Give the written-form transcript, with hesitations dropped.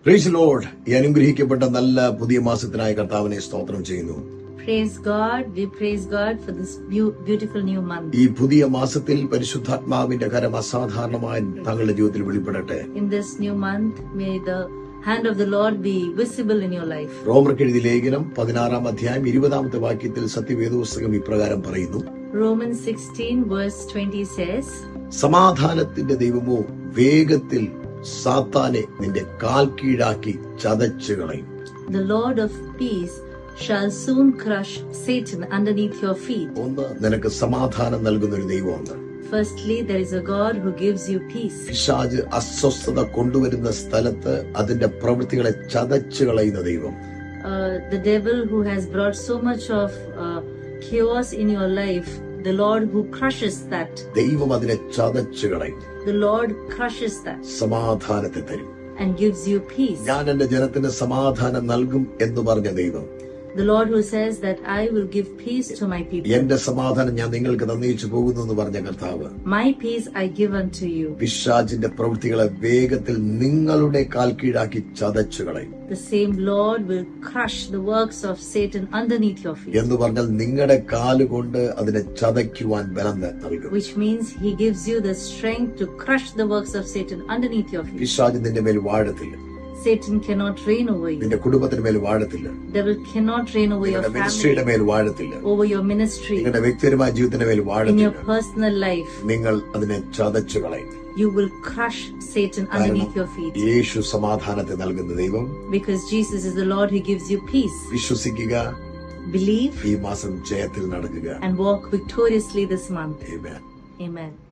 Praise the Lord. ഈ അനുഗ്രഹിക്കപ്പെട്ട നല്ല പുതിയ മാസത്തിനായി കർത്താവിനെ സ്തോത്രം ചെയ്യുന്നു. Praise God. We praise God for this beautiful new month. ഈ പുതിയ മാസത്തിൽ പരിശുദ്ധാത്മാവിന്റെ കരം അസാധാരണമായി താങ്കളുടെ ജീവിതത്തിൽ വെളിപ്പെടട്ടെ. In this new month, may the hand of the Lord be visible in your life. റോമർക്ക് എഴുതിയ ലേഖനം 16-ാം അധ്യായം 20-ാമത്തെ വാക്യത്തിൽ സത്യവേദപുസ്തകം ഇപ്രകാരം പറയുന്നു. Romans 16 verse 20 says, സമാധാനത്തിന്റെ ദൈവമോ വേഗത്തിൽ സാത്താനെ നിന്റെ കാൽ കീഴാക്കി ചതച്ചു കളയും. The Lord of peace shall soon crush Satan underneath your feet. ഒന്ന്, നിനക്ക് സമാധാനം നൽകുന്ന ഒരു ദൈവമുണ്ട്. Firstly, there is a God who gives you peace. പിശാച് അസ്വസ്ഥത കൊണ്ടുവരുന്ന സ്ഥലത്ത് അതിന്റെ പ്രവൃത്തികളെ ചതച്ചു കളയുന്ന ദൈവം. The devil who has brought so much of chaos in your life, the Lord who crushes that. ദൈവം അതിനെ ചതച്ചു കളയും. The Lord crushes that സമാധാനത്തെ തരും. and gives you peace. ഞാൻ എന്റെ ജനത്തിന് സമാധാനം നൽകും എന്ന് പറഞ്ഞ ദൈവം. The Lord who says that I will give peace to my people. എന്റെ സമാധാനം ഞാൻ നിങ്ങൾക്ക് തന്നയിച്ചു പോകുന്നു എന്ന് പറഞ്ഞ കർത്താവ്. My peace I give unto you. പിശാചിന്റെ പ്രവൃത്തികളെ വേഗത്തിൽ നിങ്ങളുടെ കാൽ കീഴാക്കി ചതച്ചു കളയും. The same Lord will crush the works of Satan underneath your feet. എന്ന് പറഞ്ഞാൽ നിങ്ങളുടെ കാലുകൊണ്ട് അതിനെ ചതയ്ക്കുവാൻ ബലം നൽകും. Which means he gives you the strength to crush the works of Satan underneath your feet. പിശാച് നിന്റെ മേൽ വാഴത്തില്ല. Satan cannot reign over you. നിന്റെ കുടുംബത്തിന് മേൽ വാഴത്തില്ല. Devil cannot reign over your മിനിസ്ട്രിയുടെ family, മേൽ വാഴത്തില്ല. over your ministry, നിങ്ങളുടെ വ്യക്തിപരമായ ജീവിതത്തിന്റെ മേൽ in your വാഴത്തില്ല. personal life. നിങ്ങൾ അതിനെ ചതച്ചു കളയും. You will crush Satan underneath your feet. യേശു സമാധാനത്തെ നൽകുന്ന ദൈവം. Because Jesus is the Lord who gives you peace. വിശ്വസിക്കുക, Believe ഈ മാസം ജയത്തിൽ നടക്കുക. and walk victoriously this month. Amen. Amen.